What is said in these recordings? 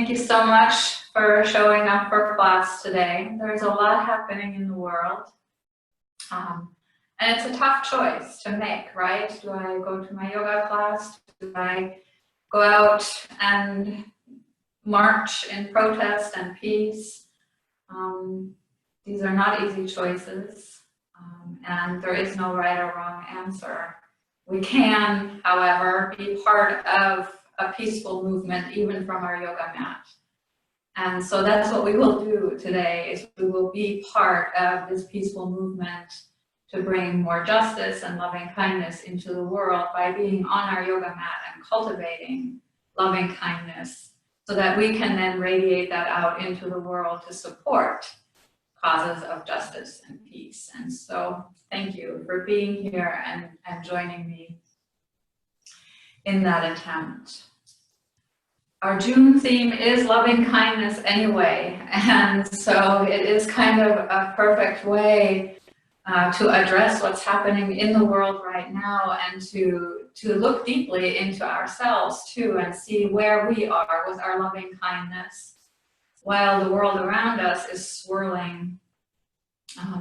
Thank you so much for showing up for class today. There's a lot happening in the world. And it's a tough choice to make, right? Do I go to my yoga class? Do I go out and march in protest and peace? These are not easy choices, and there is no right or wrong answer. We can, however, be part of a peaceful movement even from our yoga mat. And so that's what we will do today, is we will be part of this peaceful movement to bring more justice and loving kindness into the world by being on our yoga mat and cultivating loving kindness so that we can then radiate that out into the world to support causes of justice and peace. And so thank you for being here and joining me in that attempt. Our June theme is loving kindness anyway, and so it is kind of a perfect way to address what's happening in the world right now and to look deeply into ourselves too and see where we are with our loving kindness while the world around us is swirling.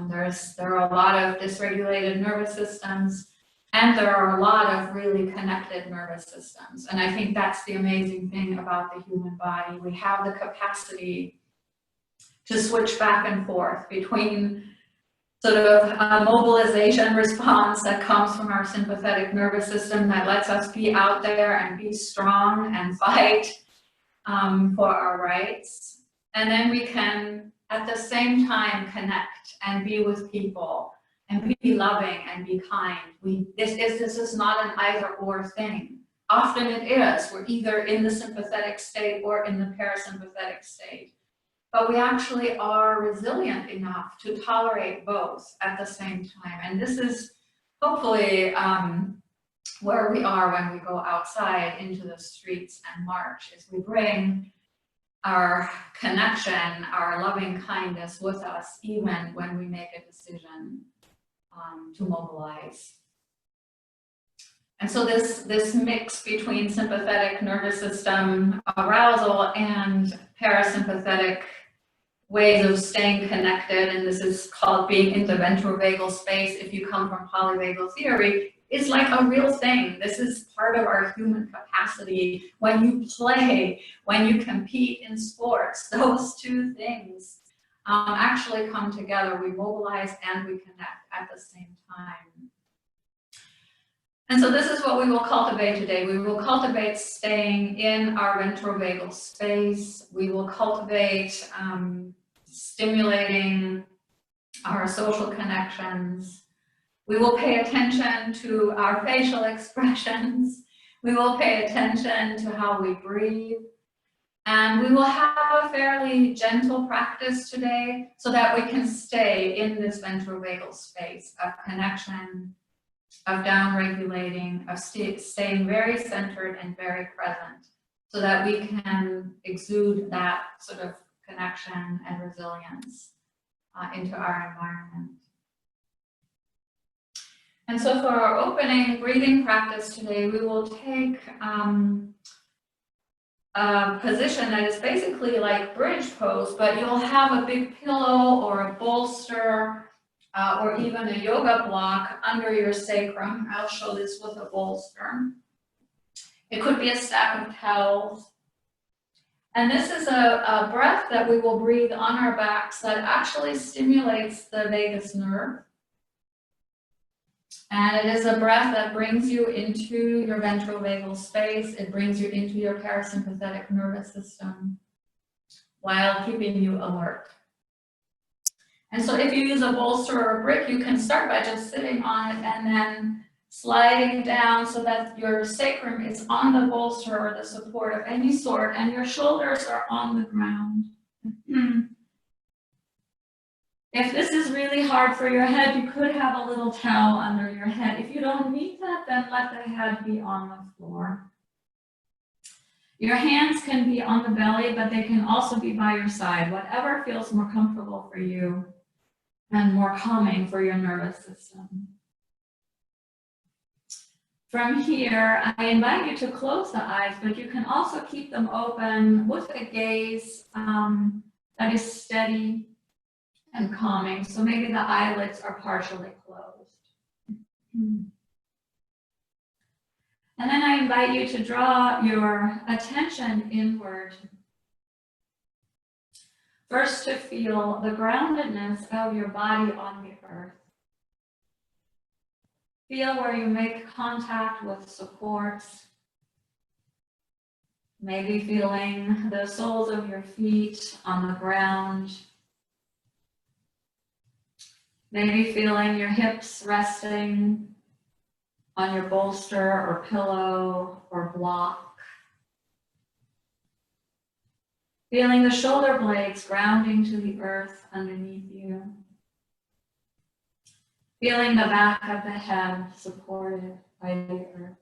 There are a lot of dysregulated nervous systems, and there are a lot of really connected nervous systems. And I think that's the amazing thing about the human body. We have the capacity to switch back and forth between sort of a mobilization response that comes from our sympathetic nervous system that lets us be out there and be strong and fight for our rights. And then we can, at the same time, connect and be with people and be loving and be kind. This is not an either-or thing. Often it is. We're either in the sympathetic state or in the parasympathetic state. But we actually are resilient enough to tolerate both at the same time. And this is hopefully where we are when we go outside into the streets and march, is we bring our connection, our loving kindness with us, even when we make a decision to mobilize. And so this mix between sympathetic nervous system arousal and parasympathetic ways of staying connected, and this is called being in the ventral vagal space if you come from polyvagal theory, is like a real thing. This is part of our human capacity. When you play, when you compete in sports, those two things actually come together. We mobilize and we connect at the same time. And so this is what we will cultivate today. We will cultivate staying in our ventral vagal space. We will cultivate stimulating our social connections. We will pay attention to our facial expressions. We will pay attention to how we breathe. And we will have a fairly gentle practice today so that we can stay in this ventral vagal space of connection, of down-regulating, of staying very centered and very present so that we can exude that sort of connection and resilience into our environment. And so for our opening breathing practice today, we will take a position that is basically like bridge pose, but you'll have a big pillow or a bolster or even a yoga block under your sacrum. I'll show this with a bolster. It could be a stack of towels. And this is a breath that we will breathe on our backs that actually stimulates the vagus nerve. And it is a breath that brings you into your ventral vagal space. It brings you into your parasympathetic nervous system while keeping you alert. And so if you use a bolster or a brick, you can start by just sitting on it and then sliding down so that your sacrum is on the bolster or the support of any sort, and your shoulders are on the ground. If this is really hard for your head, you could have a little towel under your head. If you don't need that, then let the head be on the floor. Your hands can be on the belly, but they can also be by your side, whatever feels more comfortable for you and more calming for your nervous system. From here, I invite you to close the eyes, but you can also keep them open with a gaze that is steady and calming. So maybe the eyelids are partially closed. And then I invite you to draw your attention inward. First, to feel the groundedness of your body on the earth. Feel where you make contact with supports. Maybe feeling the soles of your feet on the ground. Maybe feeling your hips resting on your bolster or pillow or block. Feeling the shoulder blades grounding to the earth underneath you. Feeling the back of the head supported by the earth.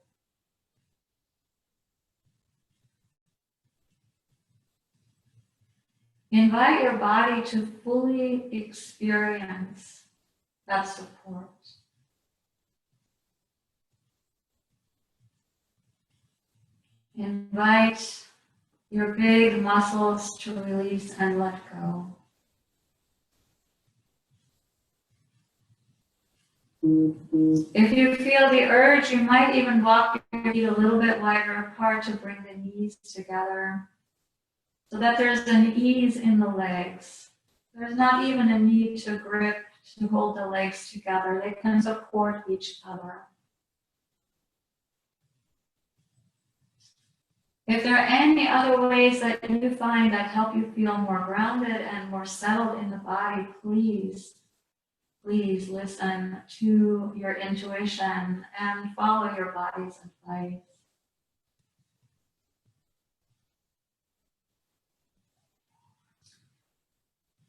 Invite your body to fully experience that support. Invite your big muscles to release and let go. If you feel the urge, you might even walk your feet a little bit wider apart to bring the knees together so that there's an ease in the legs. There's not even a need to grip to hold the legs together. They can support each other. If there are any other ways that you find that help you feel more grounded and more settled in the body, please listen to your intuition and follow your body's advice.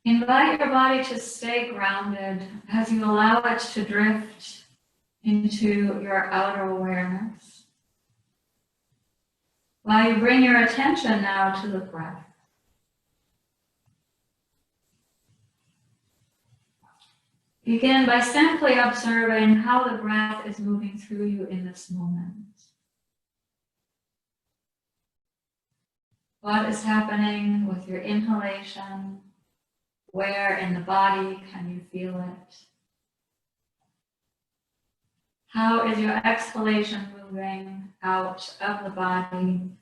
Invite your body to stay grounded as you allow it to drift into your outer awareness. While you bring your attention now to the breath. Begin by simply observing how the breath is moving through you in this moment. What is happening with your inhalation? Where in the body can you feel it? How is your exhalation moving out of the body?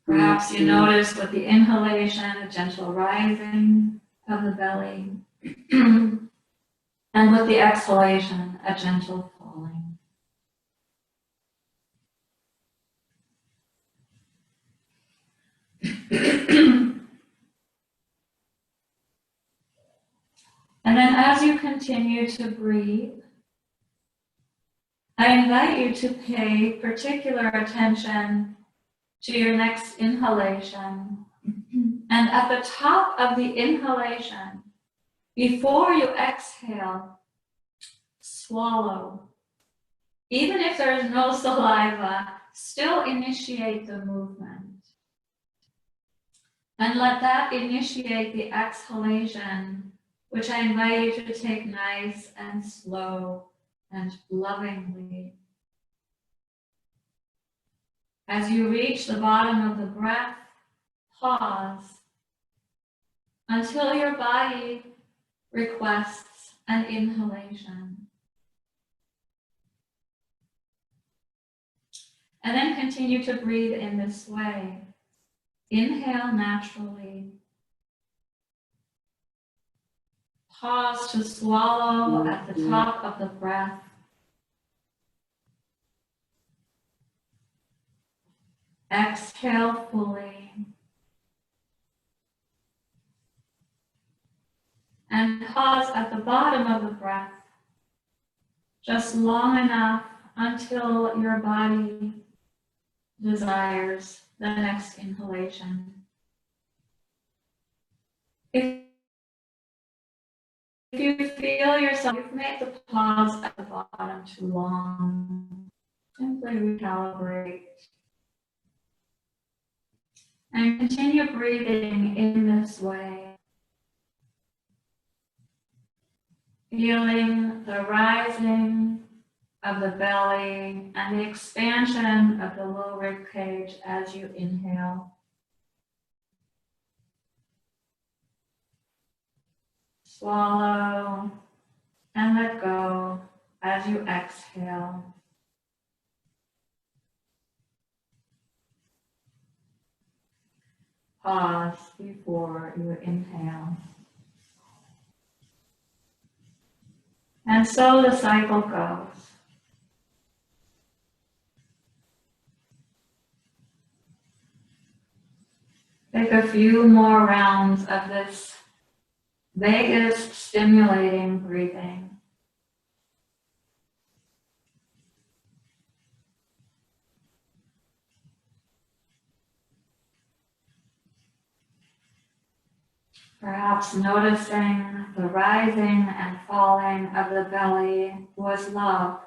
Perhaps you notice with the inhalation a gentle rising of the belly, and with the exhalation a gentle falling. And then as you continue to breathe, I invite you to pay particular attention to your next inhalation. And at the top of the inhalation, before you exhale, swallow. Even if there is no saliva, still initiate the movement. And let that initiate the exhalation, which I invite you to take nice and slow and lovingly. As you reach the bottom of the breath, pause until your body requests an inhalation. And then continue to breathe in this way. Inhale naturally. Pause to swallow at the top of the breath. Exhale fully. And pause at the bottom of the breath, just long enough until your body desires the next inhalation. If you feel yourself, you've made the pause at the bottom too long, simply recalibrate. And continue breathing in this way. Feeling the rising of the belly and the expansion of the low rib cage as you inhale. Swallow and let go as you exhale. Pause before you inhale. And so the cycle goes. Take a few more rounds of this vagus stimulating breathing. Perhaps noticing the rising and falling of the belly was love,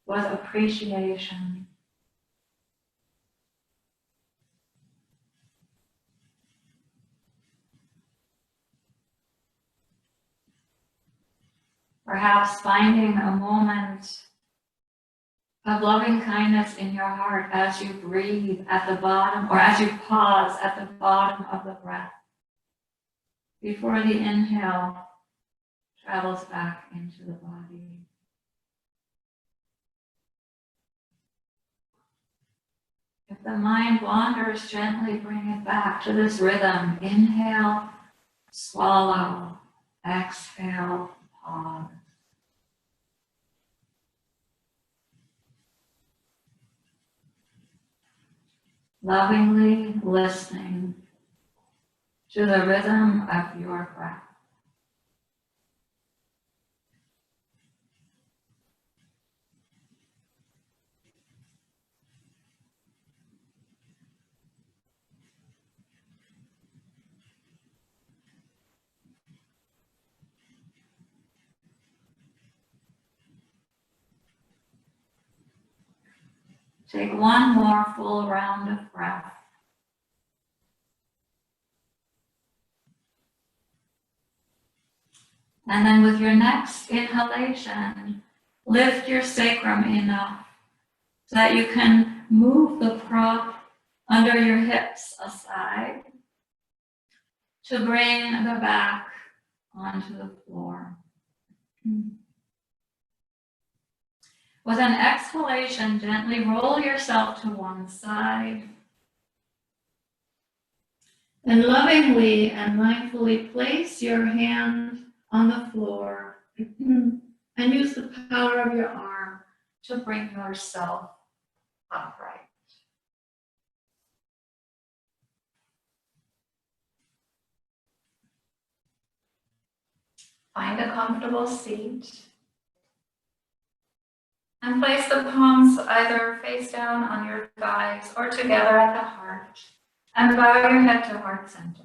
was appreciation. Perhaps finding a moment of loving kindness in your heart as you breathe at the bottom, or as you pause at the bottom of the breath before the inhale travels back into the body. If the mind wanders, gently bring it back to this rhythm. Inhale, swallow, exhale, pause. Lovingly listening to the rhythm of your breath. Take one more full round of breath. And then with your next inhalation, lift your sacrum enough so that you can move the prop under your hips aside to bring the back onto the floor. With an exhalation, gently roll yourself to one side. Then lovingly and mindfully place your hand on the floor and use the power of your arm to bring yourself upright. Find a comfortable seat and place the palms either face down on your thighs or together at the heart, and bow your head to heart center.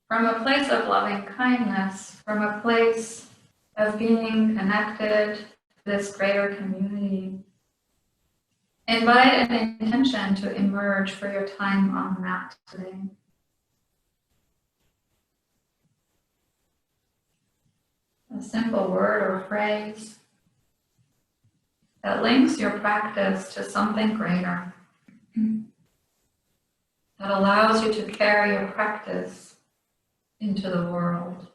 From a place of loving kindness, from a place of being connected to this greater community, invite an intention to emerge for your time on the mat today. A simple word or phrase that links your practice to something greater, that allows you to carry your practice into the world.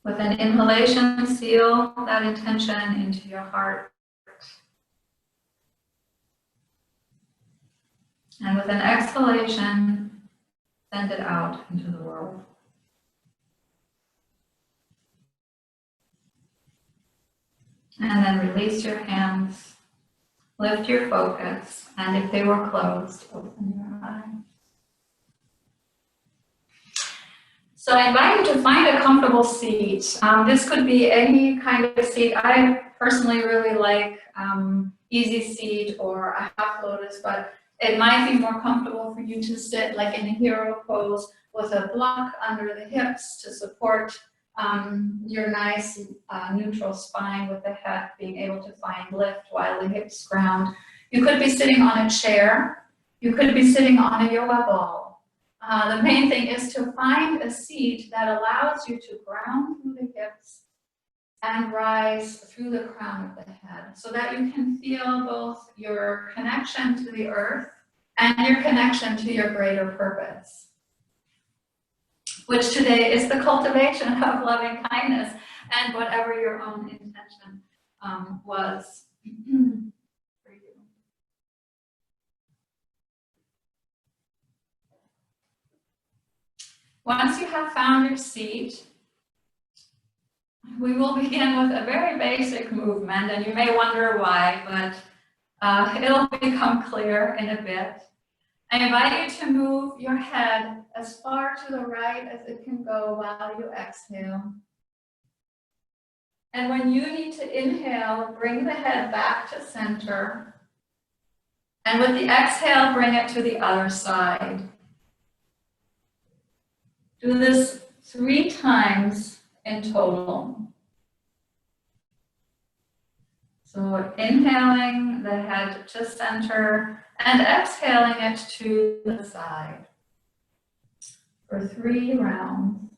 With an inhalation, seal that intention into your heart. And with an exhalation, send it out into the world. And then release your hands, lift your focus, and if they were closed, open your eyes. So I invite you to find a comfortable seat. This could be any kind of seat. I personally really like easy seat or a half lotus, but it might be more comfortable for you to sit like in a hero pose with a block under the hips to support your nice neutral spine with the head being able to find lift while the hips ground. You could be sitting on a chair. You could be sitting on a yoga ball. The main thing is to find a seat that allows you to ground through the hips and rise through the crown of the head so that you can feel both your connection to the earth and your connection to your greater purpose, which today is the cultivation of loving kindness and whatever your own intention was for you. Once you have found your seat, we will begin with a very basic movement, and you may wonder why, but it'll become clear in a bit. I invite you to move your head as far to the right as it can go while you exhale. And when you need to inhale, bring the head back to center. And with the exhale, bring it to the other side. Do this 3 times in total. So inhaling the head to center and exhaling it to the side for 3 rounds.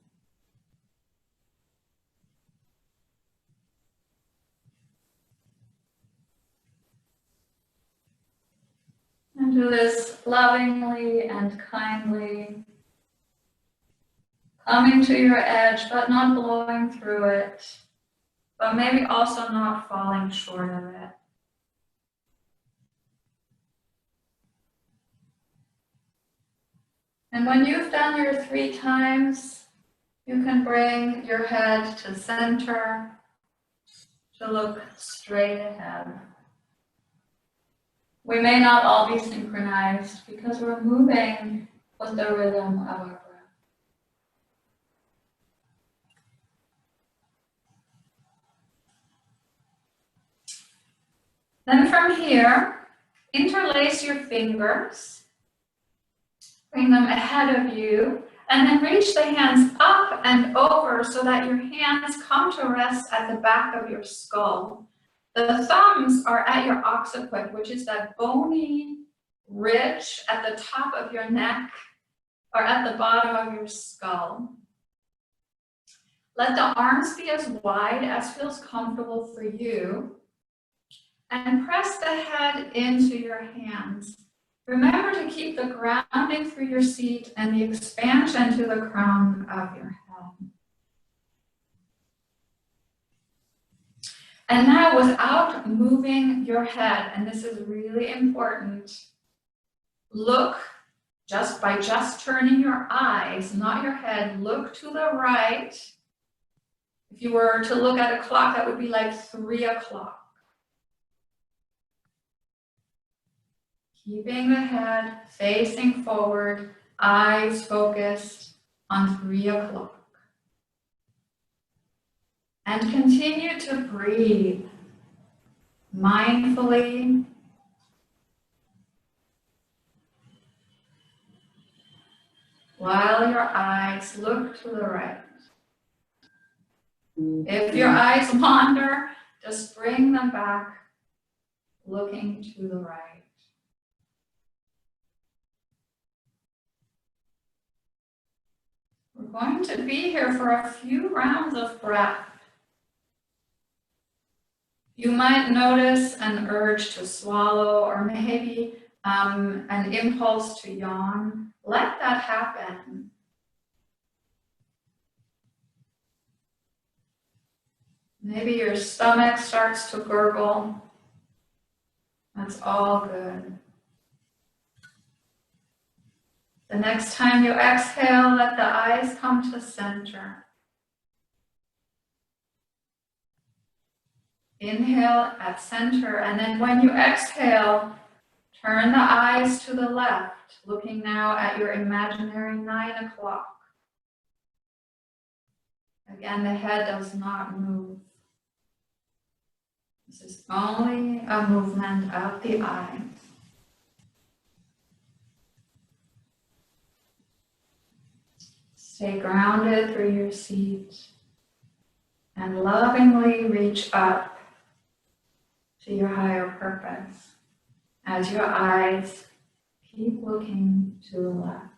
And do this lovingly and kindly, coming to your edge, but not blowing through it, but maybe also not falling short of it. And when you've done your 3 times, you can bring your head to center, to look straight ahead. We may not all be synchronized because we're moving with the rhythm of our breath. Then from here, interlace your fingers, bring them ahead of you, and then reach the hands up and over so that your hands come to rest at the back of your skull. The thumbs are at your occiput, which is that bony ridge at the top of your neck or at the bottom of your skull. Let the arms be as wide as feels comfortable for you. And press the head into your hands. Remember to keep the grounding through your seat and the expansion to the crown of your head. And now, without moving your head, and this is really important, look by just turning your eyes, not your head, look to the right. If you were to look at a clock, that would be like 3 o'clock. Keeping the head facing forward, eyes focused on 3 o'clock. And continue to breathe mindfully. While your eyes look to the right. If your eyes wander, just bring them back, looking to the right. We're going to be here for a few rounds of breath. You might notice an urge to swallow or maybe an impulse to yawn. Let that happen. Maybe your stomach starts to gurgle. That's all good. The next time you exhale, let the eyes come to center. Inhale at center, and then when you exhale, turn the eyes to the left, looking now at your imaginary 9 o'clock. Again, the head does not move. This is only a movement of the eyes. Stay grounded through your seat. and lovingly reach up to your higher purpose as your eyes keep looking to the left.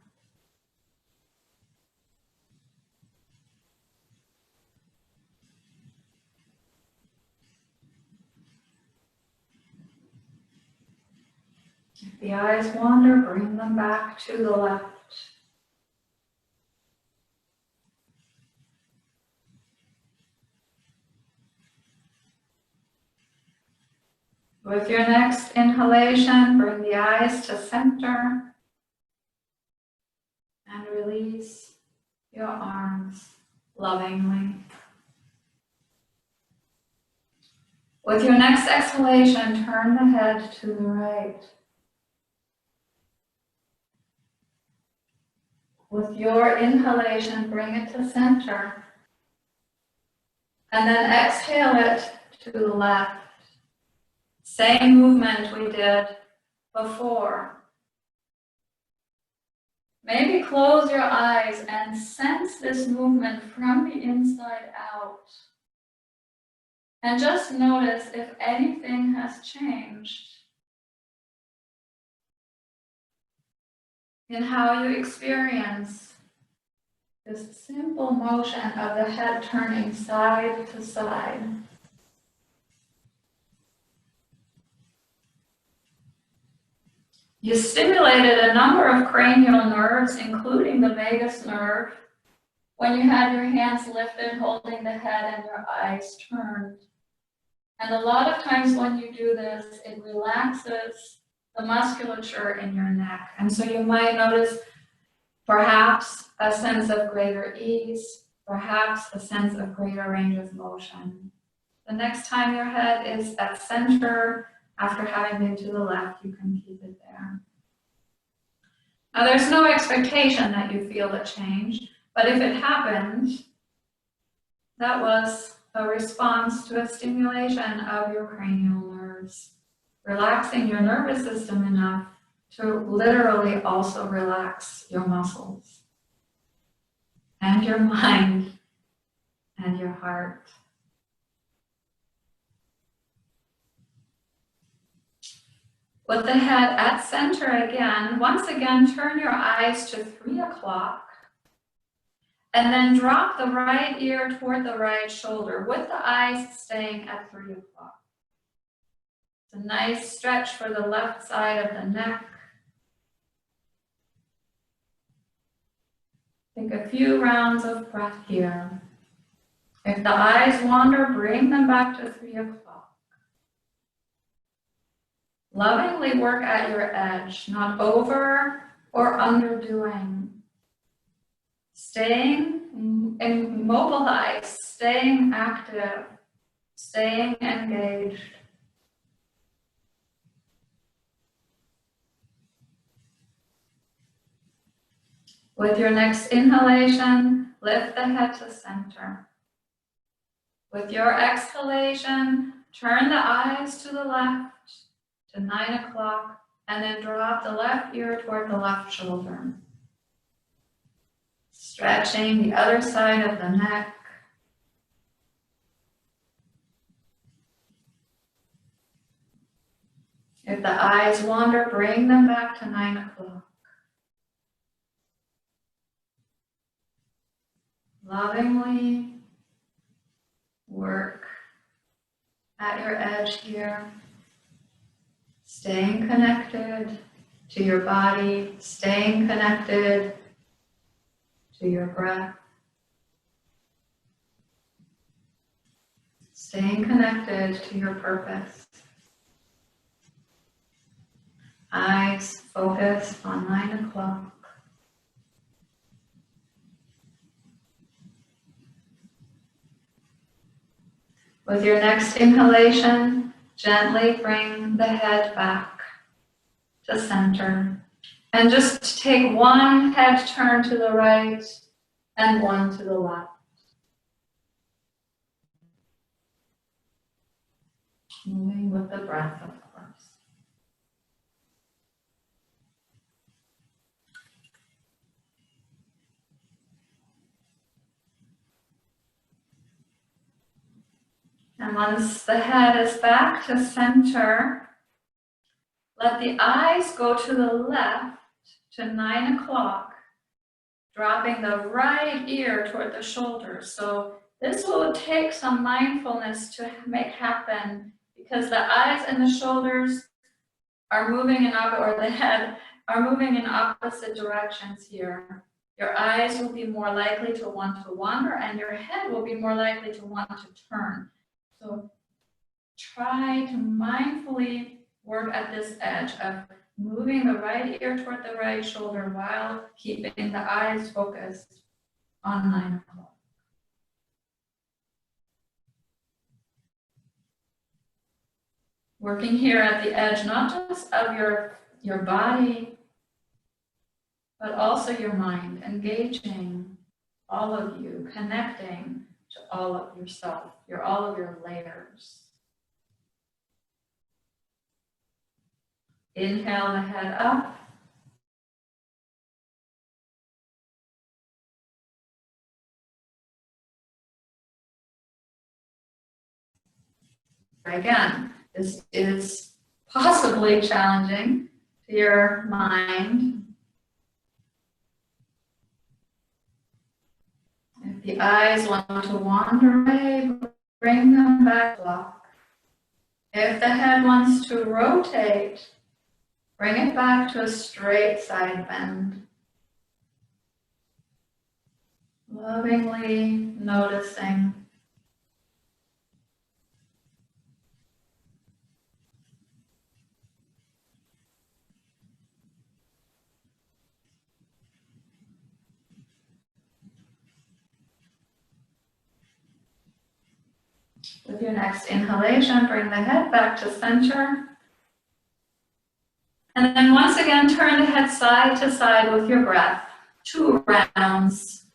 If the eyes wander, bring them back to the left. With your next inhalation, bring the eyes to center and release your arms lovingly. With your next exhalation, turn the head to the right. With your inhalation, bring it to center. And then exhale it to the left. Same movement we did before. Maybe close your eyes and sense this movement from the inside out. And just notice if anything has changed in how you experience this simple motion of the head turning side to side. You stimulated a number of cranial nerves, including the vagus nerve, when you had your hands lifted, holding the head and your eyes turned. And a lot of times when you do this, it relaxes the musculature in your neck. And so you might notice perhaps a sense of greater ease, perhaps a sense of greater range of motion. The next time your head is at center, after having been to the left, you can keep it there. Now, there's no expectation that you feel a change, but if it happened, that was a response to a stimulation of your cranial nerves, relaxing your nervous system enough to literally also relax your muscles and your mind and your heart. With the head at center again, once again, turn your eyes to 3 o'clock and then drop the right ear toward the right shoulder with the eyes staying at 3 o'clock. It's a nice stretch for the left side of the neck. Take a few rounds of breath here. If the eyes wander, bring them back to 3 o'clock. Lovingly work at your edge, not over or underdoing. Staying immobilized, staying active, staying engaged. With your next inhalation, lift the head to center. With your exhalation, turn the eyes to the left, to 9 o'clock, and then drop the left ear toward the left shoulder. Stretching the other side of the neck. If the eyes wander, bring them back to 9 o'clock. Lovingly work at your edge here. Staying connected to your body, staying connected to your breath, staying connected to your purpose. Eyes focused on 9 o'clock. With your next inhalation, gently bring the head back to center. And just take one head turn to the right and one to the left. Moving with the breath, of course. And once the head is back to center, let the eyes go to the left to 9 o'clock, dropping the right ear toward the shoulder. So this will take some mindfulness to make happen because the eyes and the shoulders are moving in or the head are moving in opposite directions here. Your eyes will be more likely to want to wander and your head will be more likely to want to turn. So try to mindfully work at this edge of moving the right ear toward the right shoulder while keeping the eyes focused on 9 o'clock. Working here at the edge, not just of your body, but also your mind, engaging all of you, connecting to all of yourself, all of your layers. Inhale the head up. Again, this is possibly challenging to your mind. If the eyes want to wander away, bring them back. If the head wants to rotate, bring it back to a straight side bend. Lovingly noticing. With your next inhalation, bring the head back to center. And then once again, turn the head side to side with your breath. 2 rounds.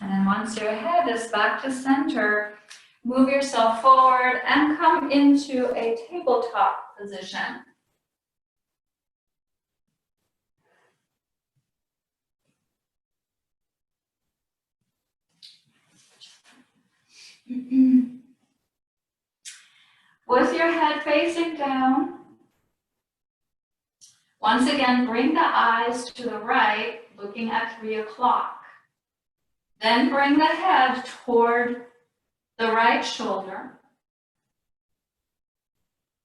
And then once your head is back to center, move yourself forward and come into a tabletop position. With your head facing down, once again, bring the eyes to the right, looking at 3 o'clock. Then bring the head toward the right shoulder.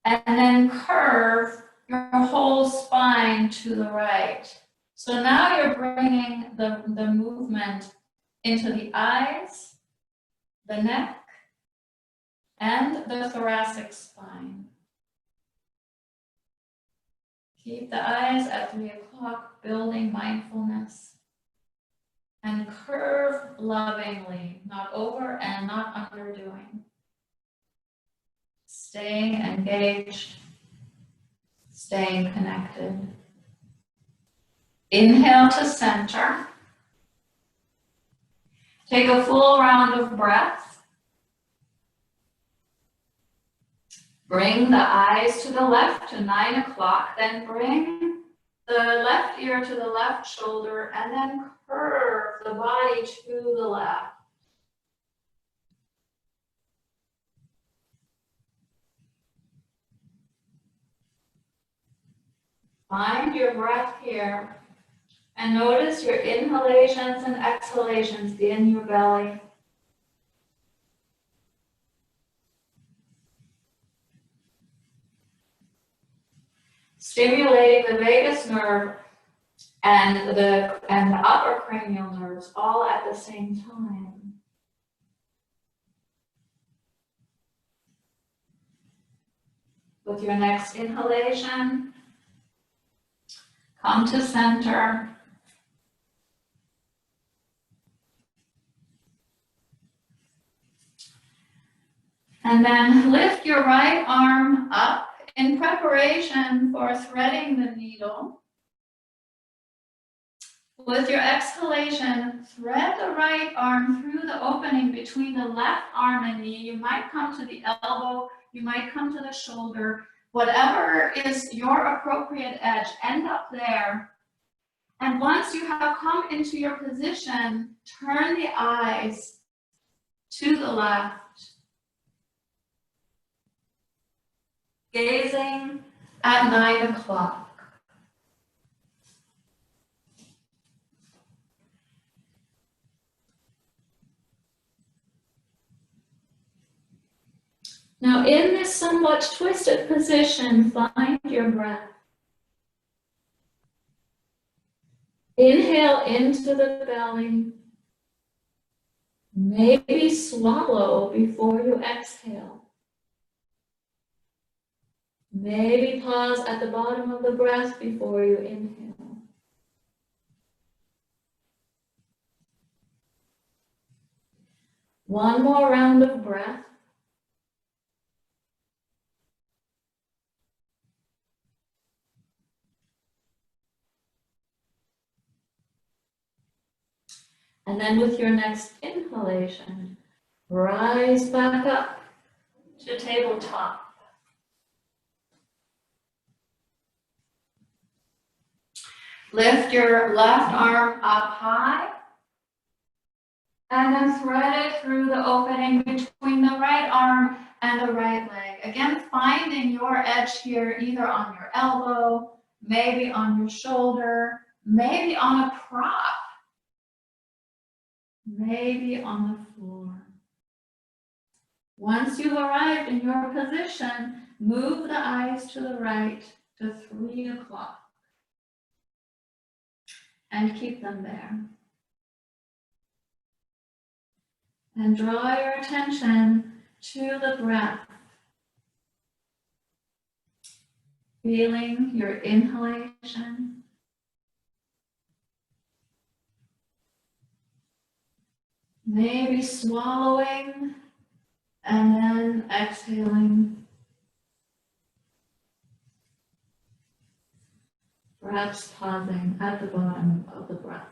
And then curve your whole spine to the right. So now you're bringing the movement into the eyes, the neck, and the thoracic spine. Keep the eyes at 3 o'clock, building mindfulness. And curve lovingly, not over and not underdoing. Staying engaged, staying connected. Inhale to center. Take a full round of breath. Bring the eyes to the left to 9 o'clock, then bring the left ear to the left shoulder, and then curve the body to the left. Find your breath here and notice your inhalations and exhalations in your belly. Stimulating the vagus nerve and the upper cranial nerves all at the same time. With your next inhalation, come to center. And then lift your right arm up in preparation for threading the needle. With your exhalation, thread the right arm through the opening between the left arm and knee. You might come to the elbow, you might come to the shoulder. Whatever is your appropriate edge, end up there. And once you have come into your position, turn the eyes to the left. Gazing at 9 o'clock. Now, in this somewhat twisted position, find your breath. Inhale into the belly. Maybe swallow before you exhale. Maybe pause at the bottom of the breath before you inhale. One more round of breath. And then with your next inhalation, rise back up to tabletop. Lift your left arm up high and then thread it through the opening between the right arm and the right leg. Again, finding your edge here, either on your elbow, maybe on your shoulder, maybe on a prop, maybe on the floor. Once you've arrived in your position, move the eyes to the right to 3 o'clock. And keep them there. And draw your attention to the breath. Feeling your inhalation. Maybe swallowing and then exhaling. Perhaps pausing at the bottom of the breath.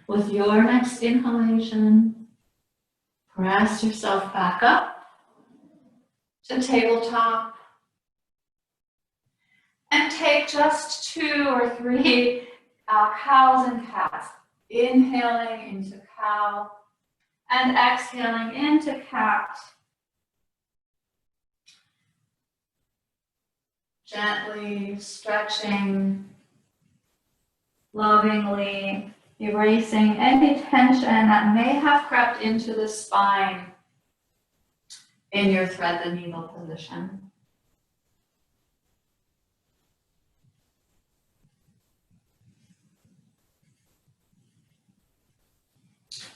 With your next inhalation, press yourself back up to tabletop. And take just 2 or 3 cows and cats. Inhaling into cow and exhaling into cat. Gently stretching, lovingly erasing any tension that may have crept into the spine in your thread the needle position.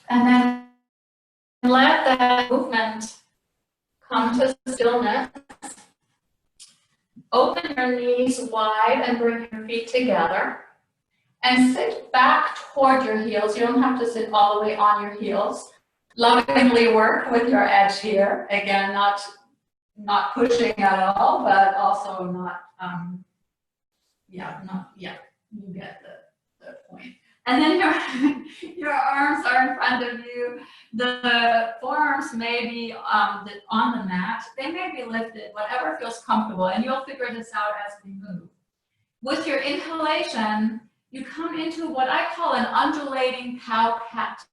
And then let that movement come to stillness. Open your knees wide and bring your feet together. And sit back toward your heels. You don't have to sit all the way on your heels. Lovingly work with your edge here. Again, not pushing at all, but also not, you get the point. And then your arms are in front of you. The forearms may be on the mat. They may be lifted, whatever feels comfortable, and you'll figure this out as we move. With your inhalation, you come into what I call an undulating pow cat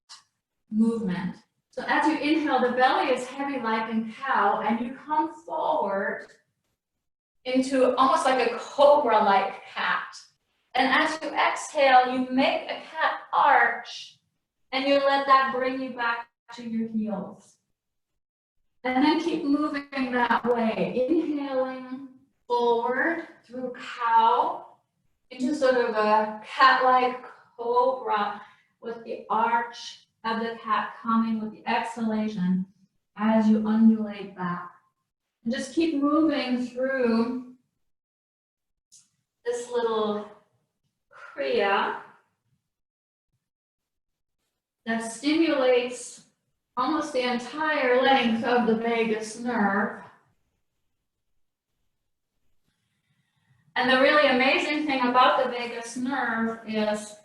movement. So as you inhale, the belly is heavy like in cow, and you come forward into almost like a cobra-like cat. And as you exhale, you make a cat arch, and you let that bring you back to your heels. And then keep moving that way, inhaling forward through cow into sort of a cat-like cobra with the arch of the cat coming with the exhalation as you undulate back. And just keep moving through this little kriya that stimulates almost the entire length of the vagus nerve. And the really amazing thing about the vagus nerve is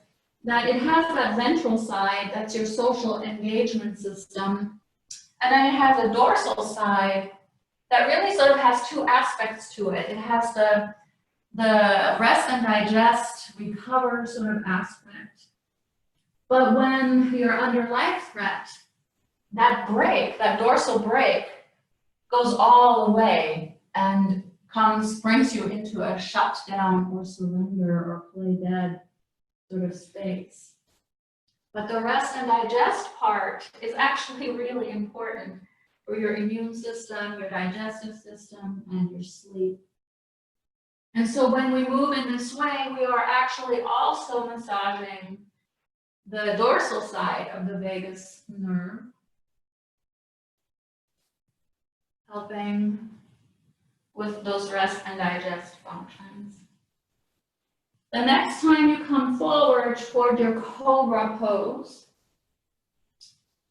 that it has that ventral side, that's your social engagement system. And then it has a dorsal side that really sort of has two aspects to it. It has the rest and digest, recover sort of aspect. But when you're under life threat, that break, that dorsal break, goes all the way and brings you into a shutdown or surrender or play dead sort of space. But the rest and digest part is actually really important for your immune system, your digestive system, and your sleep. And so when we move in this way, we are actually also massaging the dorsal side of the vagus nerve, helping with those rest and digest functions. The next time you come forward toward your cobra pose,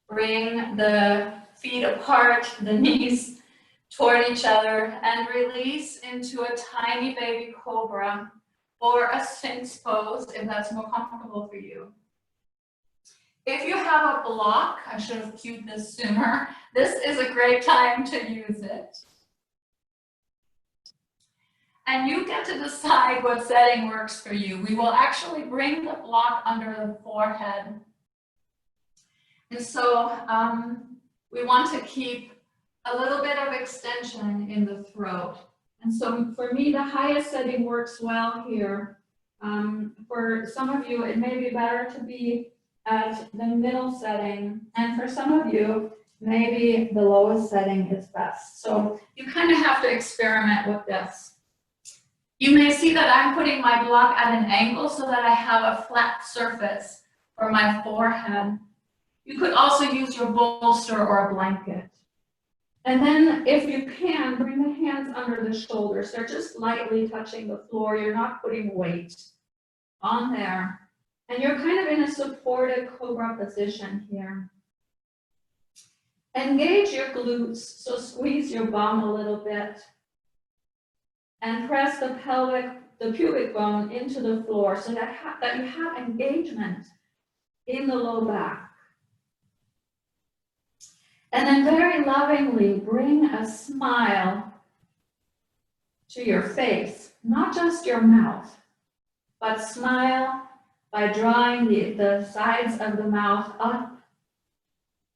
bring the feet apart, the knees toward each other, and release into a tiny baby cobra or a sphinx pose if that's more comfortable for you. If you have a block, I should have cued this sooner, this is a great time to use it. And you get to decide what setting works for you. We will actually bring the block under the forehead. And so we want to keep a little bit of extension in the throat. And so for me, the highest setting works well here. For some of you, it may be better to be at the middle setting. And for some of you, maybe the lowest setting is best. So you kind of have to experiment with this. You may see that I'm putting my block at an angle so that I have a flat surface for my forehead. You could also use your bolster or a blanket. And then if you can, bring the hands under the shoulders. They're just lightly touching the floor. You're not putting weight on there. And you're kind of in a supported cobra position here. Engage your glutes, so squeeze your bum a little bit. And press the pubic bone into the floor so that you have engagement in the low back. And then very lovingly bring a smile to your face, not just your mouth, but smile by drawing the sides of the mouth up.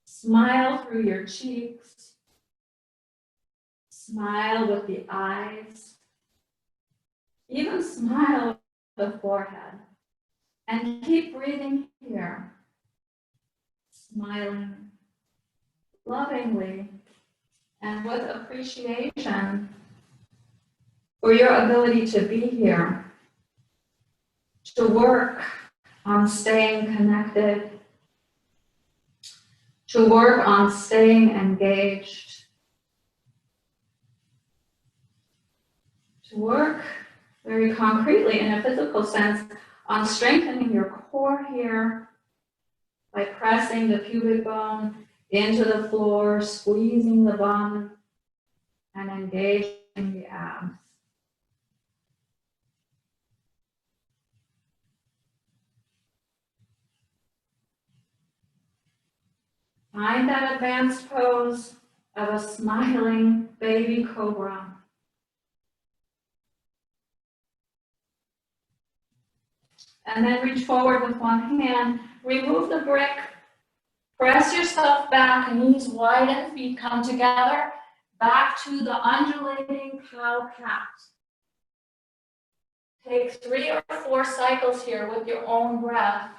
Smile through your cheeks. Smile with the eyes. Even smile with the forehead. And keep breathing here. Smiling lovingly and with appreciation for your ability to be here, to work on staying connected, to work on staying engaged, to work very concretely in a physical sense on strengthening your core here by pressing the pubic bone into the floor, squeezing the bum, and engaging the abs. Find that advanced pose of a smiling baby cobra. And then reach forward with one hand, remove the brick, press yourself back, knees wide and feet come together, back to the undulating cow cat. Take 3 or 4 cycles here with your own breath.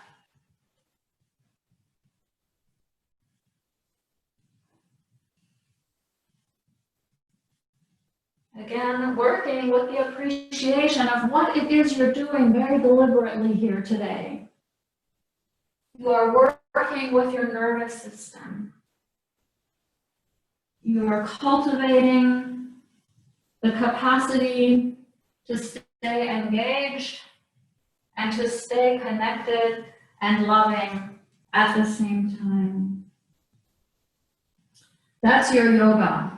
Again, working with the appreciation of what it is you're doing very deliberately here today. You are working with your nervous system. You are cultivating the capacity to stay engaged and to stay connected and loving at the same time. That's your yoga.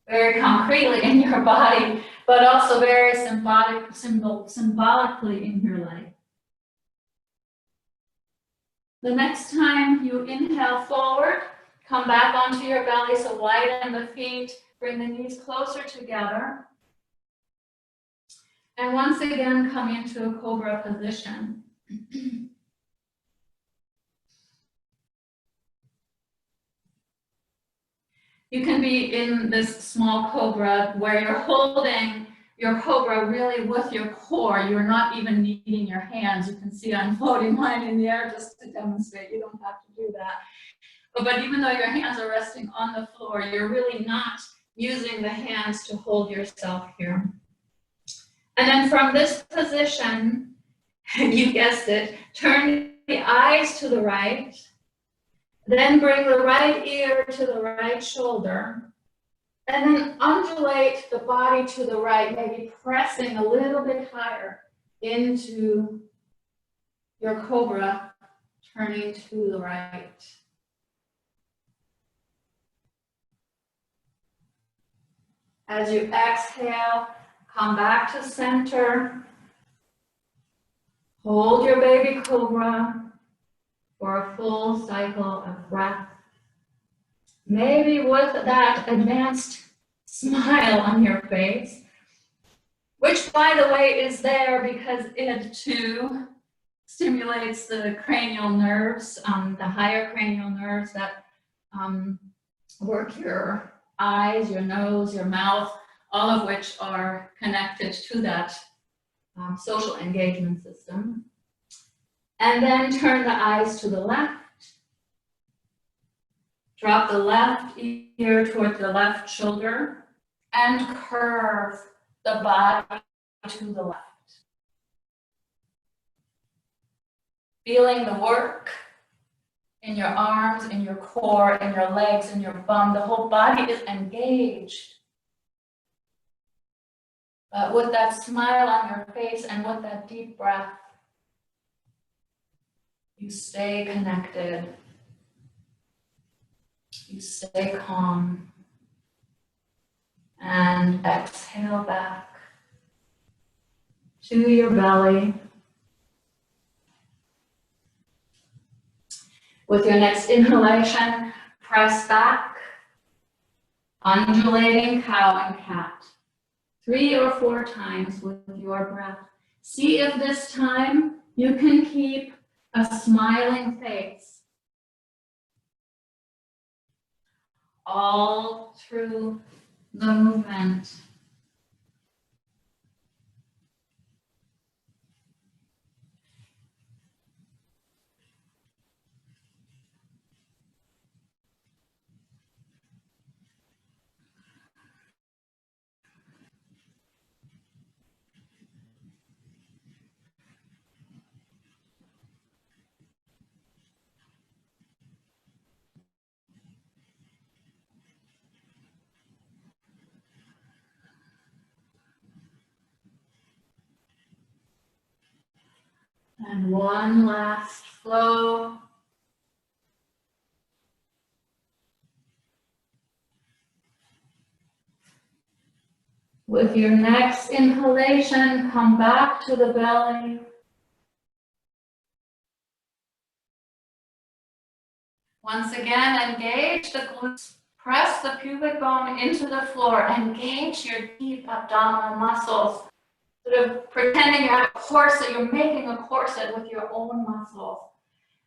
Very concretely in your body, but also very symbolically in your life. The next time you inhale forward, come back onto your belly, so widen the feet, bring the knees closer together. And once again, come into a cobra position. You can be in this small cobra where you're holding your cobra really with your core. You're not even needing your hands. You can see I'm floating mine in the air just to demonstrate. You don't have to do that. But even though your hands are resting on the floor, you're really not using the hands to hold yourself here. And then from this position, you guessed it, turn the eyes to the right. Then bring the right ear to the right shoulder, and then undulate the body to the right, maybe pressing a little bit higher into your cobra, turning to the right. As you exhale, come back to center. Hold your baby cobra for a full cycle of breath. Maybe with that advanced smile on your face, which by the way is there because it too stimulates the cranial nerves, the higher cranial nerves that work your eyes, your nose, your mouth, all of which are connected to that social engagement system. And then turn the eyes to the left. Drop the left ear toward the left shoulder and curve the body to the left. Feeling the work in your arms, in your core, in your legs, in your bum. The whole body is engaged. But with that smile on your face and with that deep breath, you stay connected. You stay calm. And exhale back to your belly. With your next inhalation, press back, undulating cow and cat. 3 or 4 times with your breath. See if this time you can keep a smiling face all through the movement. And one last flow. With your next inhalation, come back to the belly. Once again, engage the glutes. Press the pubic bone into the floor. Engage your deep abdominal muscles. Sort of pretending you have a corset, you're making a corset with your own muscles.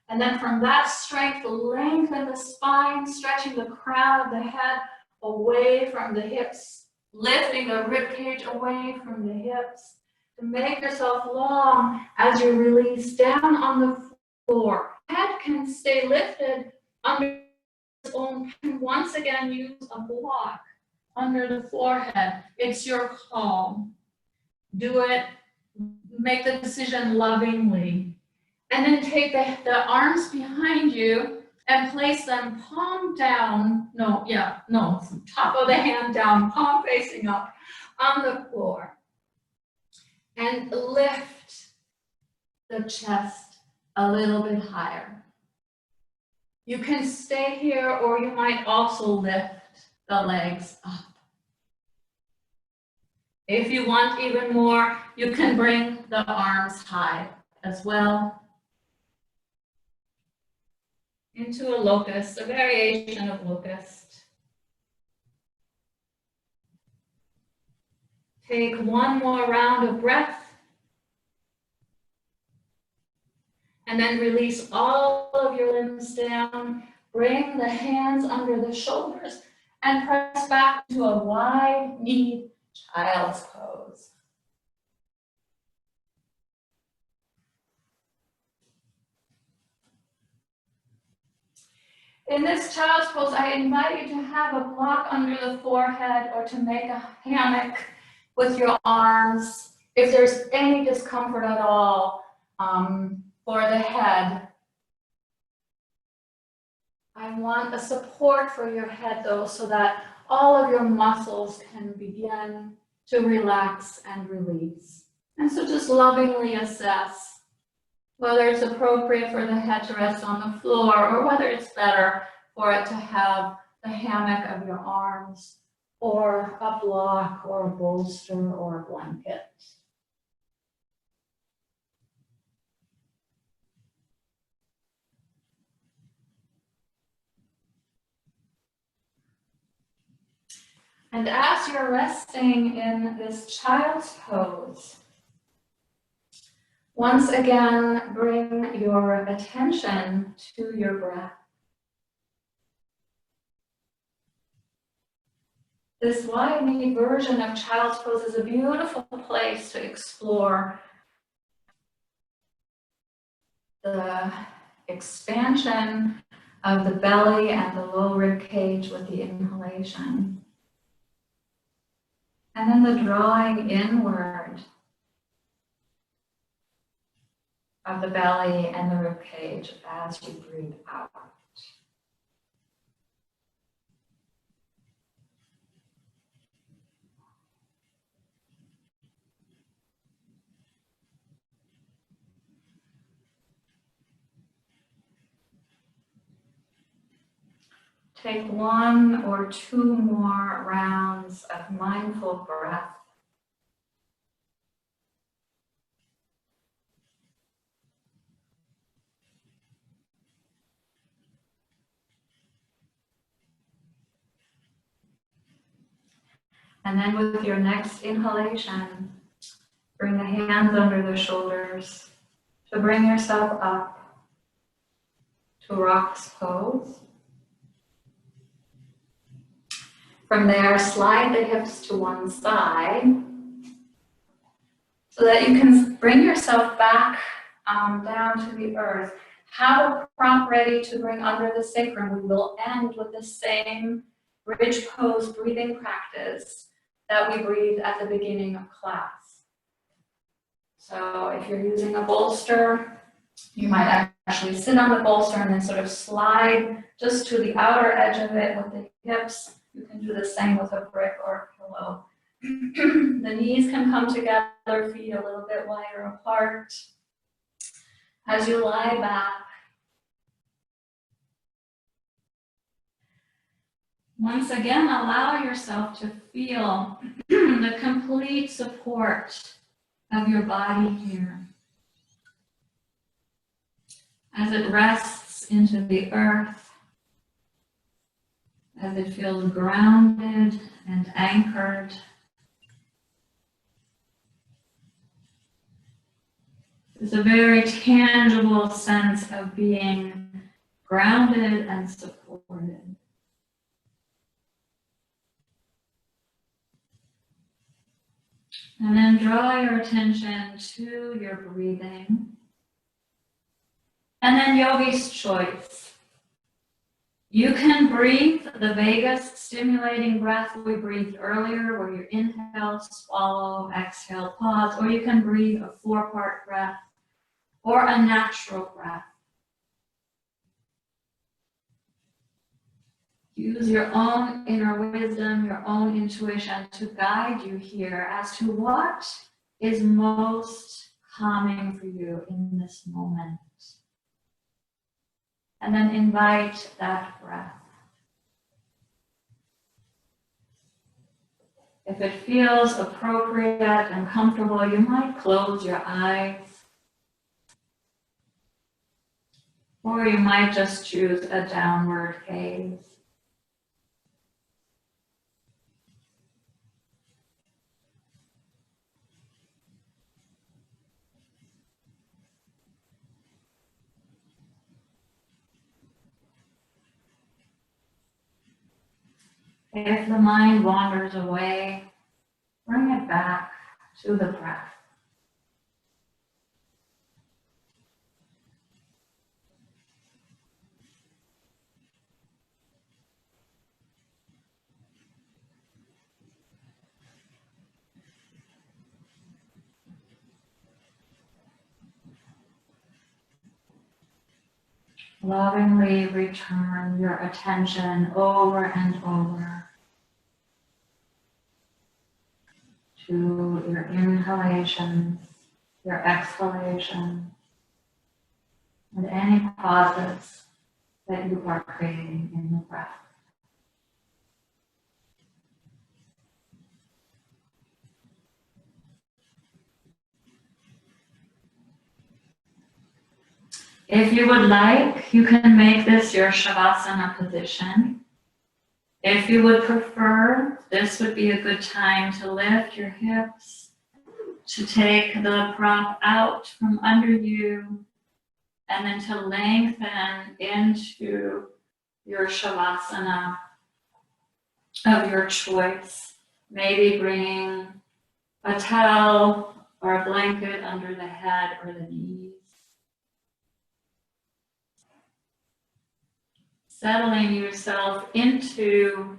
And then from that strength, lengthen the spine, stretching the crown of the head away from the hips, lifting the rib cage away from the hips to make yourself long as you release down on the floor. Head can stay lifted under its own. And once again, use a block under the forehead. It's your call. Do it, make the decision lovingly. And then take the arms behind you and place them palm down, top of the hand down, palm facing up on the floor. And lift the chest a little bit higher. You can stay here, or you might also lift the legs up. If you want even more, you can bring the arms high as well. Into a locust, a variation of locust. Take one more round of breath. And then release all of your limbs down. Bring the hands under the shoulders and press back to a wide-kneed child's pose. In this child's pose, I invite you to have a block under the forehead or to make a hammock with your arms. If there's any discomfort at all for the head, I want a support for your head though, so that all of your muscles can begin to relax and release. And so just lovingly assess whether it's appropriate for the head to rest on the floor or whether it's better for it to have the hammock of your arms or a block or a bolster or a blanket. And as you're resting in this child's pose, once again, bring your attention to your breath. This wide-kneed version of child's pose is a beautiful place to explore the expansion of the belly and the low rib cage with the inhalation. And then the drawing inward of the belly and the rib cage as you breathe out. Take one or two more rounds of mindful breath. And then with your next inhalation, bring the hands under the shoulders to bring yourself up to rocks pose. From there, slide the hips to one side so that you can bring yourself back down to the earth. Have a prop ready to bring under the sacrum. We will end with the same bridge pose breathing practice that we breathed at the beginning of class. So if you're using a bolster, you might actually sit on the bolster and then sort of slide just to the outer edge of it with the hips. You can do the same with a brick or a pillow. The knees can come together, feet a little bit wider apart. As you lie back, once again, allow yourself to feel the complete support of your body here as it rests into the earth, as it feels grounded and anchored. It's a very tangible sense of being grounded and supported. And then draw your attention to your breathing. And then yogi's choice. You can breathe the vagus stimulating breath we breathed earlier, where you inhale, swallow, exhale, pause, or you can breathe a 4-part breath or a natural breath. Use your own inner wisdom, your own intuition to guide you here as to what is most calming for you in this moment. And then invite that breath. If it feels appropriate and comfortable, you might close your eyes. Or you might just choose a downward gaze. If the mind wanders away, bring it back to the breath. Lovingly return your attention over and over to your inhalations, your exhalations, and any pauses that you are creating in the breath. If you would like, you can make this your Shavasana position. If you would prefer, this would be a good time to lift your hips, to take the prop out from under you, and then to lengthen into your Shavasana of your choice. Maybe bringing a towel or a blanket under the head or the knees. Settling yourself into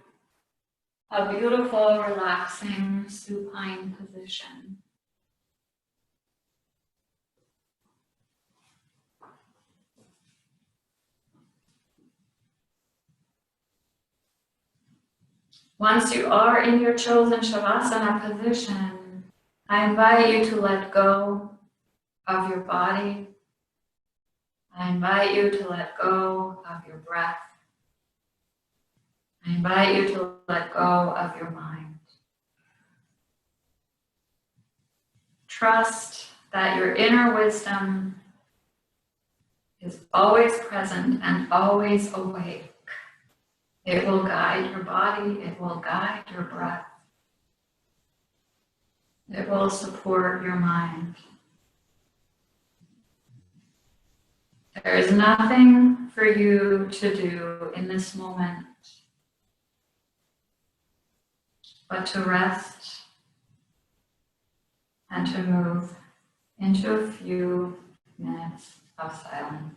a beautiful, relaxing, supine position. Once you are in your chosen Shavasana position, I invite you to let go of your body. I invite you to let go of your breath. I invite you to let go of your mind. Trust that your inner wisdom is always present and always awake. It will guide your body. It will guide your breath. It will support your mind. There is nothing for you to do in this moment but to rest and to move into a few minutes of silence.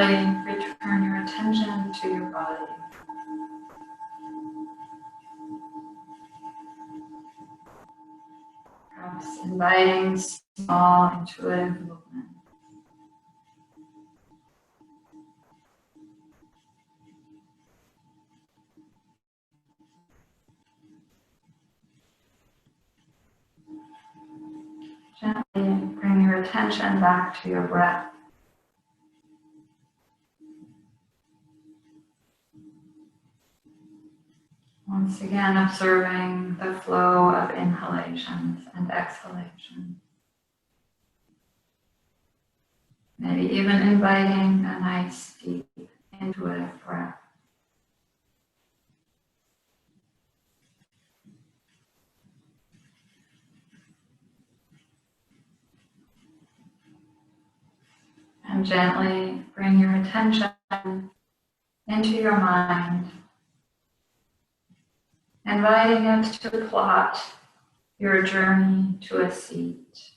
return your attention to your body. Perhaps inviting small intuitive movement. Gently bring your attention back to your breath. Once again, observing the flow of inhalations and exhalations. Maybe even inviting a nice, deep, intuitive breath. And gently bring your attention into your mind, inviting it to plot your journey to a seat.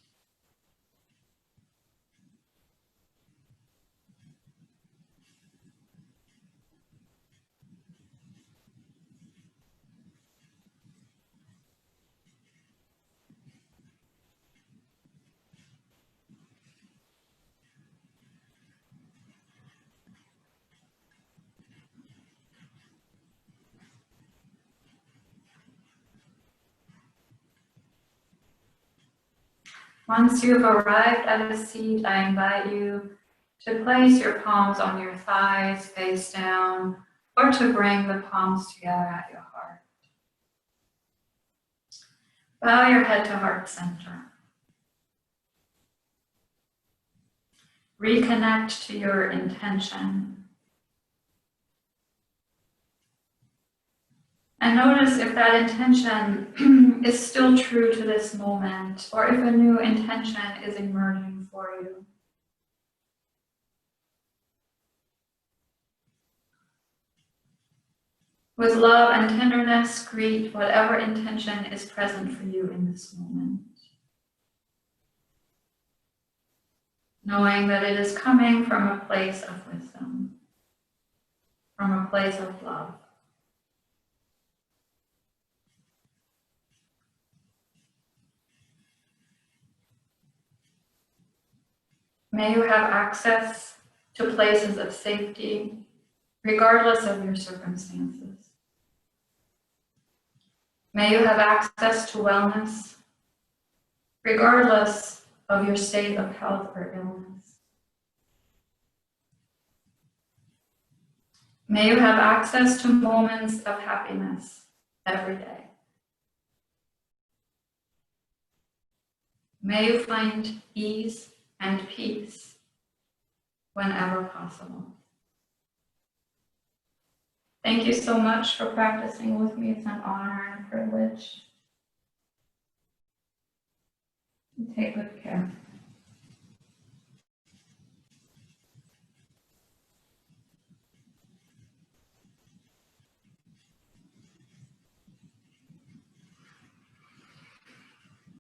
Once you've arrived at a seat, I invite you to place your palms on your thighs, face down, or to bring the palms together at your heart. Bow your head to heart center. Reconnect to your intention. And notice if that intention is still true to this moment, or if a new intention is emerging for you. With love and tenderness, greet whatever intention is present for you in this moment. Knowing that it is coming from a place of wisdom, from a place of love. May you have access to places of safety, regardless of your circumstances. May you have access to wellness, regardless of your state of health or illness. May you have access to moments of happiness every day. May you find ease and peace whenever possible. Thank you so much for practicing with me. It's an honor and a privilege. Take good care.